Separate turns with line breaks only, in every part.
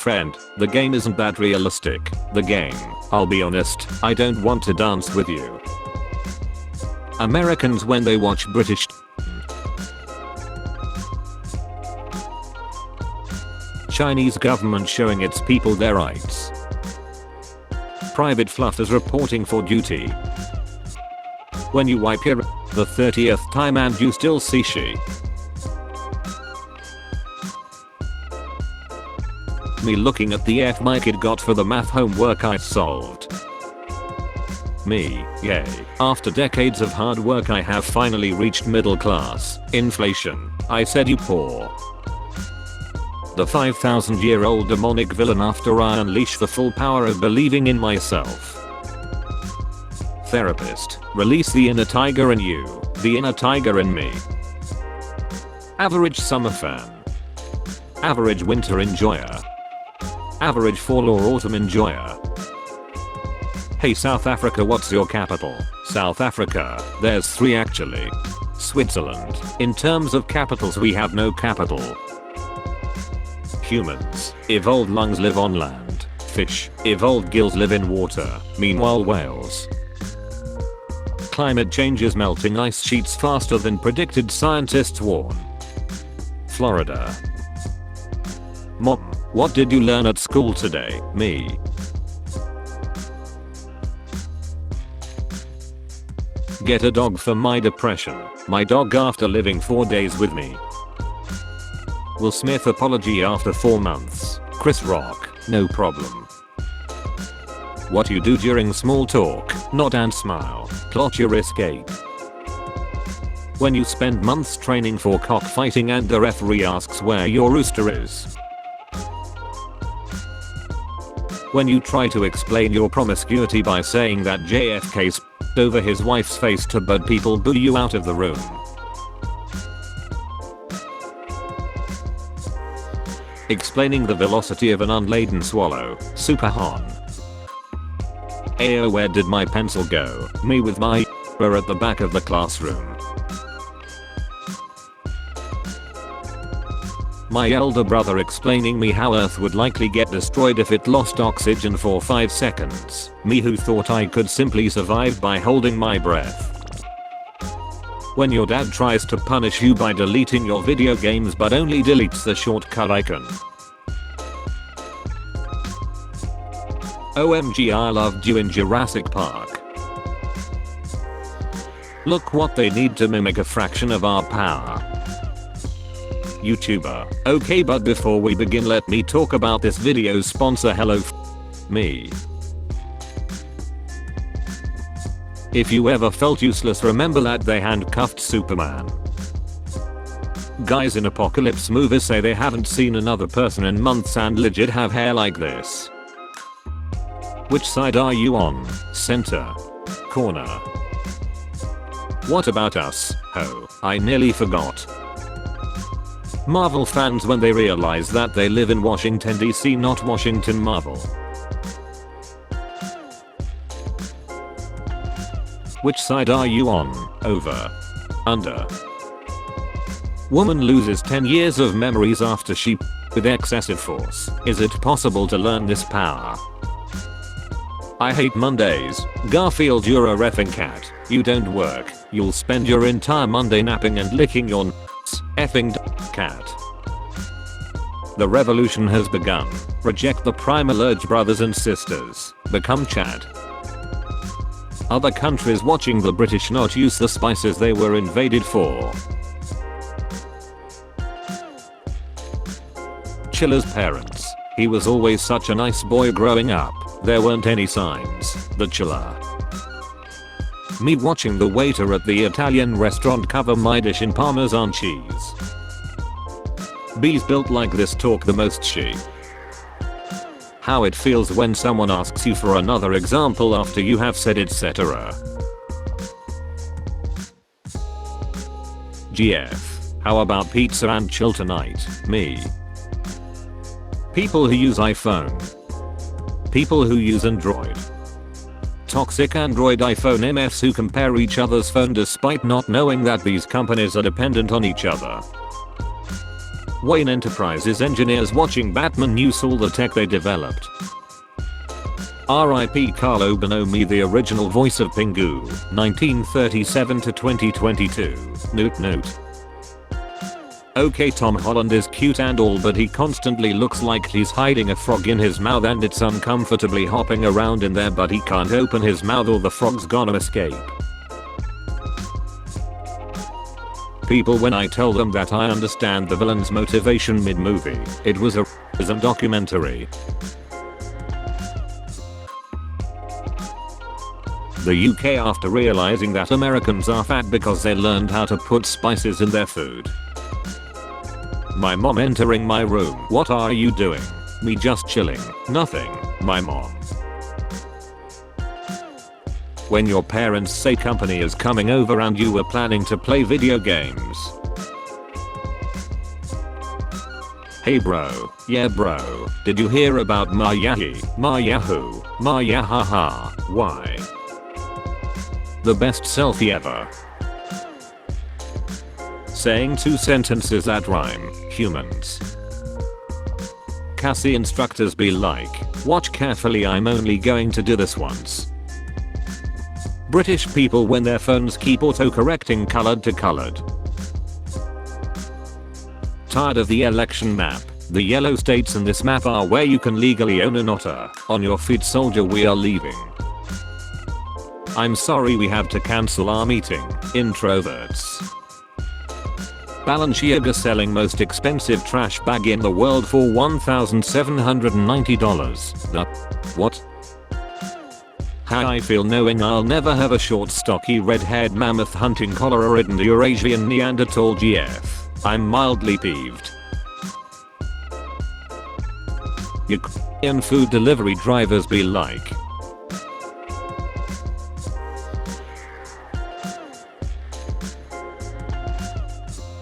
friend, the game isn't that realistic. The game, I'll be honest, I don't want to dance with you. Americans when they watch British Chinese government showing its people their rights. Private fluffers reporting for duty. When you wipe your the 30th time and you still see she. Me looking at the F my kid got for the math homework I solved. Me, yay. After decades of hard work I have finally reached middle class. Inflation. I said you poor. The 5,000-year-old demonic villain after I unleash the full power of believing in myself. Therapist. Release the inner tiger in you. The inner tiger in me. Average summer fan. Average winter enjoyer. Average fall or autumn enjoyer. Hey South Africa, what's your capital? South Africa. There's 3 actually. Switzerland. In terms of capitals we have no capital. Humans. Evolved lungs live on land. Fish. Evolved gills live in water. Meanwhile whales. Climate change is melting ice sheets faster than predicted, scientists warn. Florida. Mom, what did you learn at school today? Me. Get a dog for my depression. My dog after living 4 days with me. Will Smith apology after 4 months. Chris Rock, no problem. What you do during small talk, nod and smile, plot your escape. When you spend months training for cockfighting and the referee asks where your rooster is. When you try to explain your promiscuity by saying that JFK spit over his wife's face but people boo you out of the room. Explaining the velocity of an unladen swallow, super hon. Ayo, where did my pencil go? Me with my at the back of the classroom. My elder brother explaining me how Earth would likely get destroyed if it lost oxygen for 5 seconds. Me who thought I could simply survive by holding my breath. When your dad tries to punish you by deleting your video games but only deletes the shortcut icon. OMG, I loved you in Jurassic Park. Look what they need to mimic a fraction of our power. YouTuber. Okay, but before we begin let me talk about this video's sponsor. Hello me. If you ever felt useless, remember that they handcuffed Superman. Guys in apocalypse movies say they haven't seen another person in months and legit have hair like this. Which side are you on? Center? Corner? What about us? Oh, I nearly forgot. Marvel fans when they realize that they live in Washington DC, not Washington Marvel. Which side are you on? Over? Under? Woman loses 10 years of memories after she with excessive force. Is it possible to learn this power? I hate Mondays. Garfield, you're a reffing cat. You don't work. You'll spend your entire Monday napping and licking your nuts. Effing cat. The revolution has begun. Reject the primal urge, brothers and sisters. Become Chad. Other countries watching the British not use the spices they were invaded for. Chiller's parents. He was always such a nice boy growing up. There weren't any signs. The Chiller. Me watching the waiter at the Italian restaurant cover my dish in Parmesan cheese. Bees built like this talk the most she. How it feels when someone asks you for another example after you have said etc. GF. How about pizza and chill tonight? Me. People who use iPhone. People who use Android. Toxic Android iPhone MFs who compare each other's phone despite not knowing that these companies are dependent on each other. Wayne Enterprises engineers watching Batman use all the tech they developed. R.I.P. Carlo Bonomi, the original voice of Pingu, 1937 to 2022. Note. Okay, Tom Holland is cute and all, but he constantly looks like he's hiding a frog in his mouth and it's uncomfortably hopping around in there, but he can't open his mouth or the frog's gonna escape. People, when I tell them that I understand the villain's motivation mid-movie, it was a racism documentary. The UK, after realizing that Americans are fat because they learned how to put spices in their food. My mom entering my room. What are you doing? Me just chilling. Nothing. My mom. When your parents say company is coming over and you were planning to play video games. Hey bro. Yeah bro. Did you hear about Ma Yahi? Ma Yahoo? Ma Yahaha? Why? The best selfie ever. Saying 2 sentences that rhyme. Humans. Cassie instructors be like, watch carefully, I'm only going to do this once. British people when their phones keep autocorrecting colored to colored. Tired of the election map. The yellow states in this map are where you can legally own an otter. On your feet soldier, we are leaving. I'm sorry we have to cancel our meeting. Introverts. Balenciaga selling most expensive trash bag in the world for $1,790. The what? How I feel knowing I'll never have a short stocky red-haired mammoth hunting cholera-ridden Eurasian Neanderthal GF. I'm mildly peeved. Ukrainian food delivery drivers be like.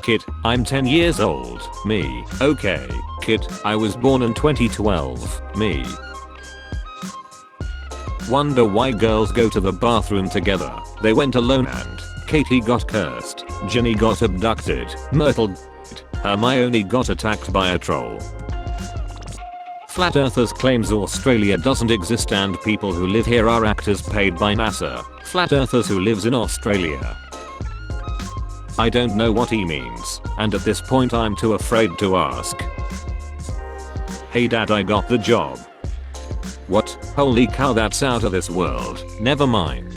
Kid, I'm 10 years old. Me. Okay. Kid, I was born in 2012. Me. Wonder why girls go to the bathroom together. They went alone and Katie got cursed. Ginny got abducted. Myrtle died. Hermione got attacked by a troll. Flat Earthers claims Australia doesn't exist and people who live here are actors paid by NASA. Flat Earthers who lives in Australia. I don't know what he means, and at this point I'm too afraid to ask. Hey dad, I got the job. What? Holy cow, that's out of this world. Never mind.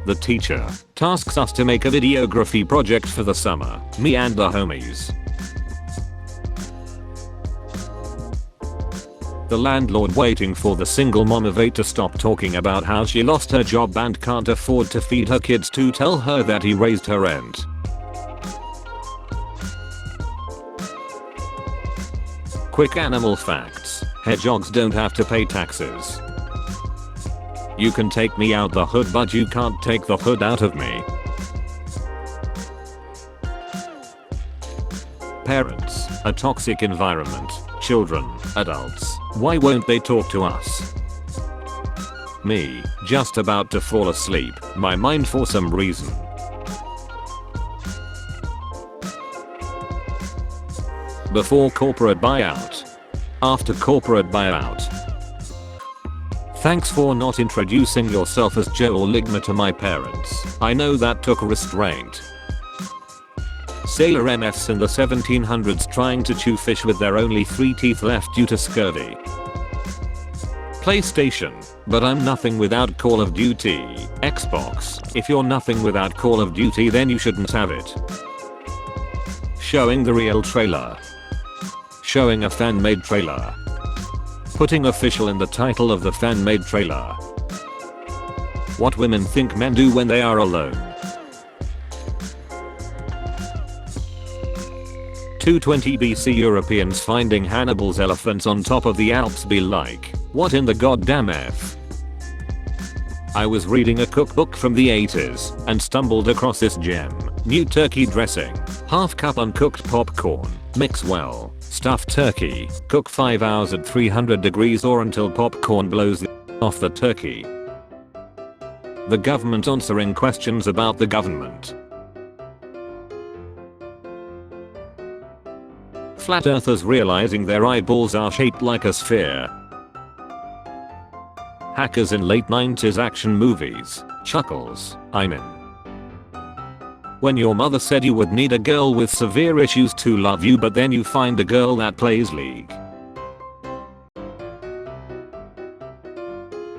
The teacher tasks us to make a videography project for the summer, me and the homies. The landlord waiting for the single mom of 8 to stop talking about how she lost her job and can't afford to feed her kids to tell her that he raised her rent. Quick animal facts. Hedgehogs don't have to pay taxes. You can take me out the hood, but you can't take the hood out of me. Parents, a toxic environment. Children, adults, why won't they talk to us? Me, just about to fall asleep, my mind for some reason. Before corporate buyout. After corporate buyout. Thanks for not introducing yourself as Joe or Ligma to my parents. I know that took restraint. Sailor MFs in the 1700s trying to chew fish with their only 3 teeth left due to scurvy. PlayStation, but I'm nothing without Call of Duty. Xbox, if you're nothing without Call of Duty then you shouldn't have it. Showing the real trailer. Showing a fan-made trailer. Putting official in the title of the fan-made trailer. What women think men do when they are alone. 220 BC Europeans finding Hannibal's elephants on top of the Alps be like, what in the goddamn F? I was reading a cookbook from the 80s and stumbled across this gem. New turkey dressing. Half cup uncooked popcorn. Mix well. Stuff turkey. Cook 5 hours at 300 degrees or until popcorn blows off the turkey. The government answering questions about the government. Flat earthers realizing their eyeballs are shaped like a sphere. Hackers in late 90s action movies. Chuckles, I'm in. When your mother said you would need a girl with severe issues to love you, but then you find a girl that plays League.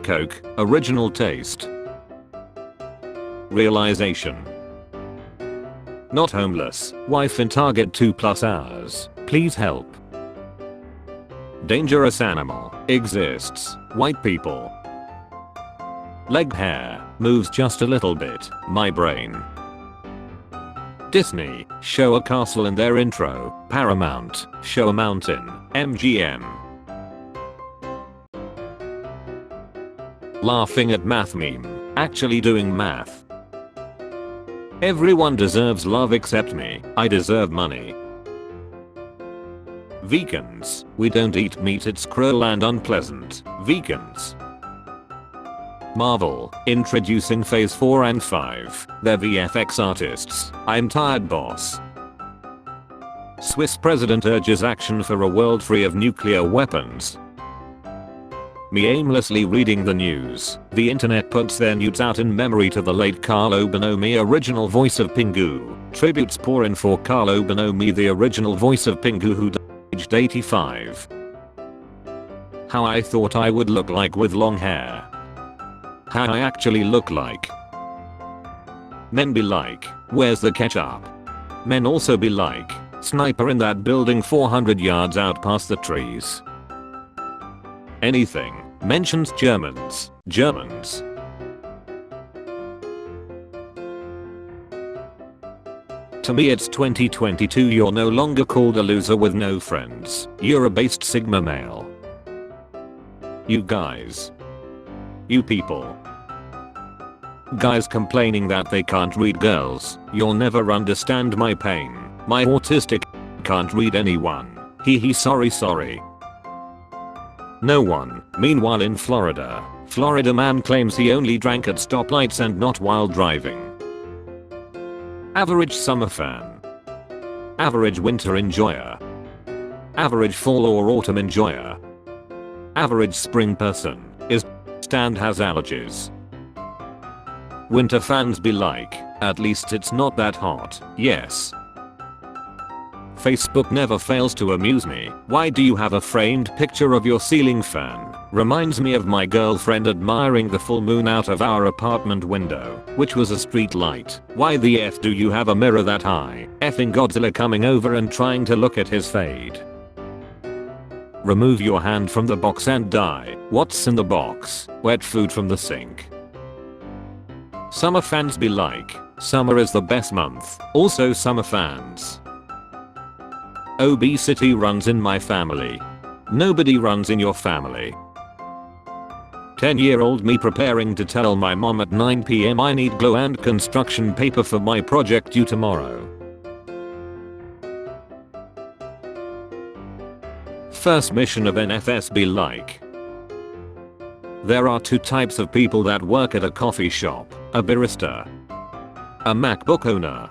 Coke, original taste. Realization. Not homeless, wife in Target 2+ hours, please help. Dangerous animal, exists, white people. Leg hair, moves just a little bit, my brain. Disney, show a castle in their intro. Paramount, show a mountain. MGM. Laughing at math meme, actually doing math. Everyone deserves love except me, I deserve money. Vegans, we don't eat meat, it's cruel and unpleasant. Vegans. Marvel, introducing phase 4 and 5, they're VFX artists, I'm tired boss. Swiss president urges action for a world free of nuclear weapons. Me aimlessly reading the news, the internet puts their nudes out in memory to the late Carlo Bonomi, original voice of Pingu. Tributes pour in for Carlo Bonomi, the original voice of Pingu, who died aged 85. How I thought I would look like with long hair. How I actually look like. Men be like, where's the ketchup? Men also be like, sniper in that building 400 yards out past the trees. Anything mentions Germans. Germans. To me it's 2022, you're no longer called a loser with no friends. You're a based sigma male. You guys. You people. Guys complaining that they can't read girls, you'll never understand my pain. My autistic can't read anyone. Hee sorry. No one. Meanwhile in Florida man claims he only drank at stoplights and not while driving. Average summer fan. Average winter enjoyer. Average fall or autumn enjoyer. Average spring person is stand has allergies. Winter fans be like, at least it's not that hot. Yes. Facebook never fails to amuse me. Why do you have a framed picture of your ceiling fan? Reminds me of my girlfriend admiring the full moon out of our apartment window, which was a street light. Why the F do you have a mirror that high? Effing Godzilla coming over and trying to look at his fade. Remove your hand from the box and die. What's in the box? Wet food from the sink. Summer fans be like, summer is the best month. Also summer fans. Obesity runs in my family. Nobody runs in your family. 10-year-old me preparing to tell my mom at 9 PM I need glue and construction paper for my project due tomorrow. First mission of NFS be like. There are two types of people that work at a coffee shop, a barista, a MacBook owner.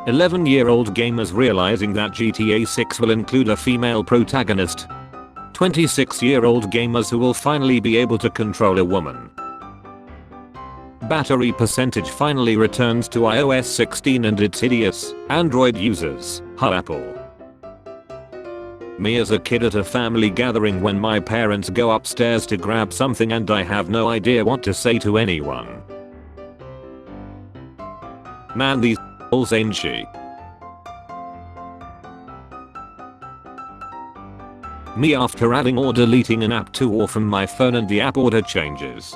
11-year-old gamers realizing that GTA 6 will include a female protagonist. 26-year-old gamers who will finally be able to control a woman. Battery percentage finally returns to iOS 16 and its hideous Android users. Ha Apple. Me as a kid at a family gathering when my parents go upstairs to grab something and I have no idea what to say to anyone. Man, these a**holes ain't she? Me after adding or deleting an app to or from my phone and the app order changes.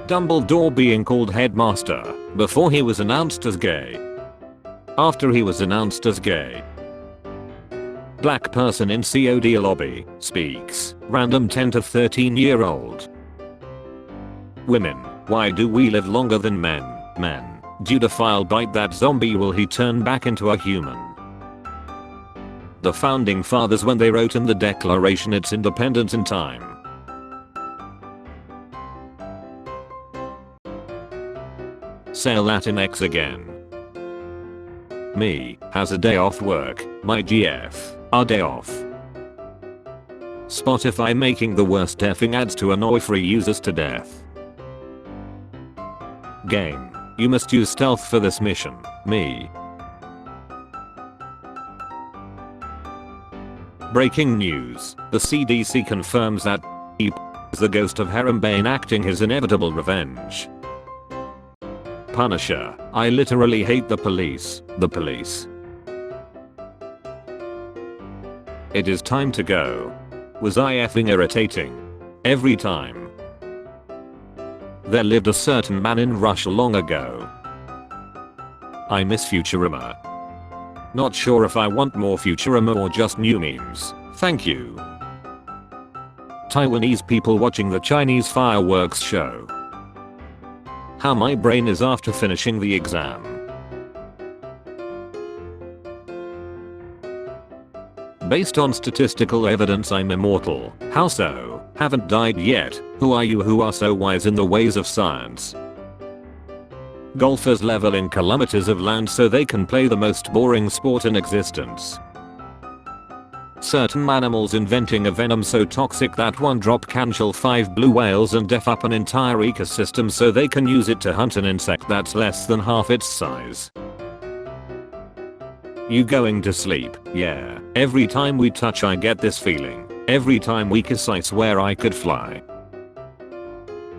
Dumbledore being called headmaster before he was announced as gay. After he was announced as gay. Black person in COD lobby speaks. Random 10 to 13-year-old. Women, why do we live longer than men? Men, Judophile bite that zombie, will he turn back into a human? The founding fathers when they wrote in the Declaration its independence in time. Say Latinx again. Me, has a day off work, my GF, our day off. Spotify making the worst effing ads to annoy free users to death. Game, you must use stealth for this mission, me. Breaking news, the CDC confirms that he is the ghost of Harambe enacting his inevitable revenge. Punisher, I literally hate the police. It is time to go. Was I effing irritating? Every time. There lived a certain man in Russia long ago. I miss Futurama. Not sure if I want more Futurama or just new memes. Thank you. Taiwanese people watching the Chinese fireworks show. How my brain is after finishing the exam. Based on statistical evidence I'm immortal. How so? Haven't died yet. Who are you who are so wise in the ways of science? Golfers level in kilometers of land so they can play the most boring sport in existence. Certain animals inventing a venom so toxic that one drop can kill 5 blue whales and def up an entire ecosystem so they can use it to hunt an insect that's less than half its size. You going to sleep? Yeah. Every time we touch I get this feeling. Every time we kiss I swear I could fly.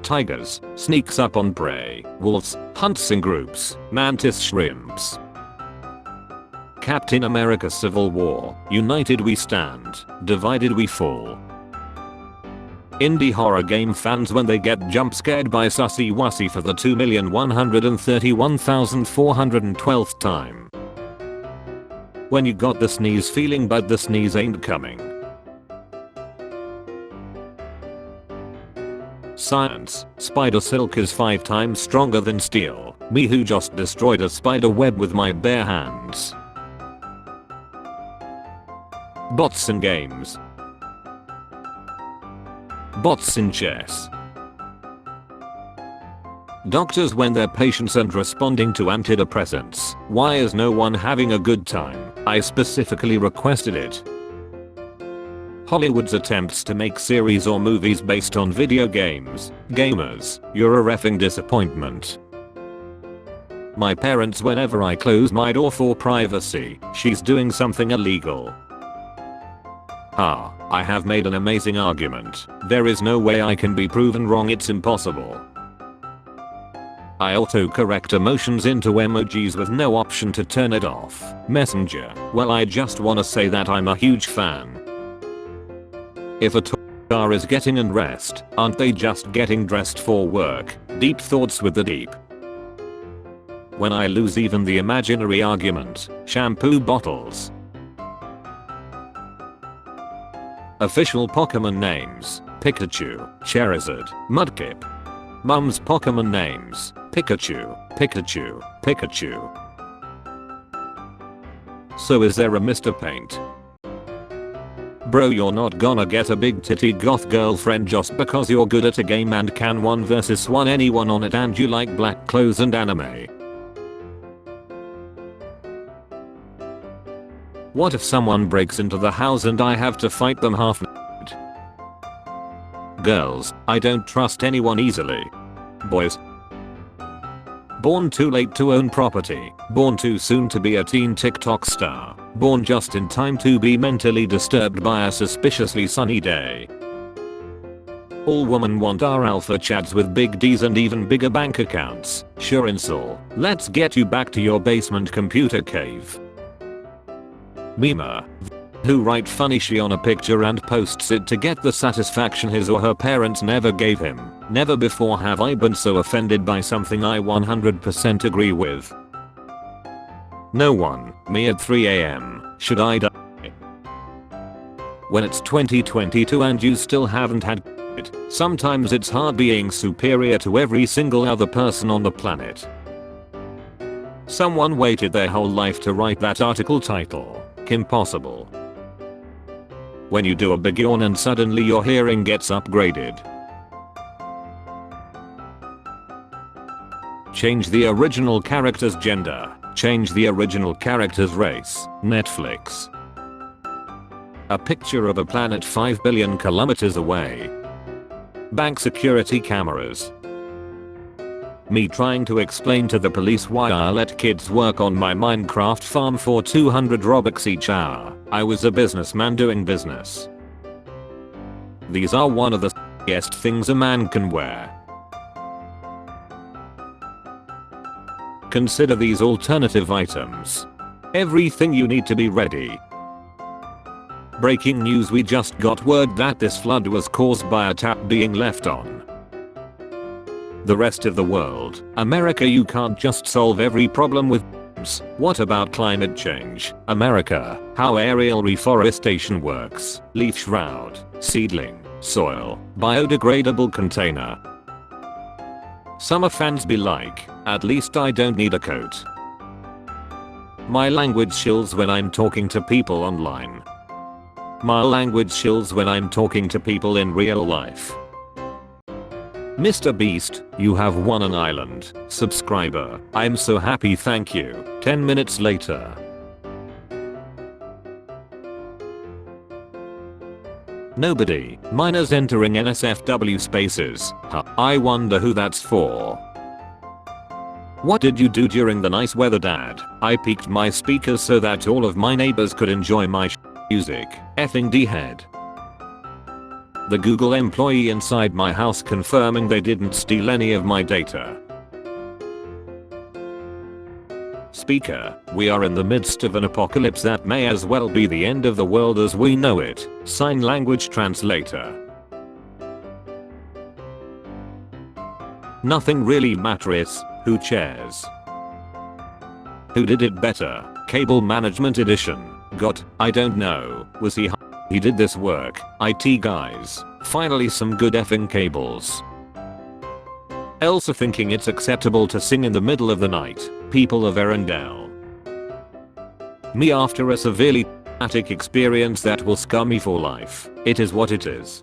Tigers, sneaks up on prey. Wolves, hunts in groups. Mantis shrimps. Captain America Civil War, united we stand, divided we fall. Indie horror game fans when they get jump scared by sussy wussy for the 2,131,412th time. When you got the sneeze feeling but the sneeze ain't coming. Science, spider silk is 5 times stronger than steel. Me who just destroyed a spider web with my bare hands. Bots in games. Bots in chess. Doctors when their patients aren't responding to antidepressants. Why is no one having a good time? I specifically requested it. Hollywood's attempts to make series or movies based on video games. Gamers, you're a reffing disappointment. My parents whenever I close my door for privacy, she's doing something illegal. I have made an amazing argument. There is no way I can be proven wrong, it's impossible. I autocorrect emotions into emojis with no option to turn it off. Messenger, well I just wanna say that I'm a huge fan. If a car is getting undressed, aren't they just getting dressed for work? Deep thoughts with the deep. When I lose even the imaginary argument, shampoo bottles. Official Pokemon names, Pikachu, Charizard, Mudkip. Mum's Pokemon names, Pikachu, Pikachu, Pikachu. So is there a Mr. Paint? Bro, you're not gonna get a big titty goth girlfriend just because you're good at a game and can 1 versus 1 anyone on it and you like black clothes and anime. What if someone breaks into the house and I have to fight them half naked? Girls, I don't trust anyone easily. Boys, born too late to own property, born too soon to be a teen TikTok star, born just in time to be mentally disturbed by a suspiciously sunny day. All women want are alpha chads with big D's and even bigger bank accounts. Sure incel, let's get you back to your basement computer cave. Memer, who write funny shit on a picture and posts it to get the satisfaction his or her parents never gave him. Never before have I been so offended by something I 100% agree with. No one, me at 3 AM, should I die? When it's 2022 and you still haven't had it, sometimes it's hard being superior to every single other person on the planet. Someone waited their whole life to write that article title. Impossible. When you do a big yawn and suddenly your hearing gets upgraded. Change the original character's gender. Change the original character's race. Netflix. A picture of a planet 5 billion kilometers away. Bank security cameras. Me trying to explain to the police why I let kids work on my Minecraft farm for 200 Robux each hour. I was a businessman doing business. These are one of the best things a man can wear. Consider these alternative items. Everything you need to be ready. Breaking news: we just got word that this flood was caused by a tap being left on. The rest of the world. America, you can't just solve every problem with bombs. What about climate change? America, how aerial reforestation works. Leaf shroud, seedling, soil, biodegradable container. Summer fans be like, at least I don't need a coat. My language chills when I'm talking to people online. My language chills when I'm talking to people in real life. Mr. Beast, you have won an island subscriber. I'm so happy, thank you. 10 minutes later. Nobody. Miners entering NSFW spaces. Huh. I wonder who that's for. What did you do during the nice weather, Dad? I peaked my speakers so that all of my neighbors could enjoy my music. Effing D-head. The Google employee inside my house confirming they didn't steal any of my data. Speaker, we are in the midst of an apocalypse that may as well be the end of the world as we know it. Sign language translator. Nothing really matters. Who cares? Who did it better? Cable Management Edition. I don't know. Was he He did this work. IT guys. Finally some good effing cables. Elsa thinking it's acceptable to sing in the middle of the night. People of Arendelle. Me after a severely traumatic experience that will scar me for life. It is what it is.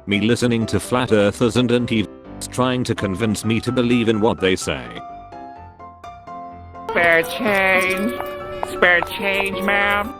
Me listening to flat earthers and anti-vaxxers trying to convince me to believe in what they say.
Spare change. Spare change, ma'am.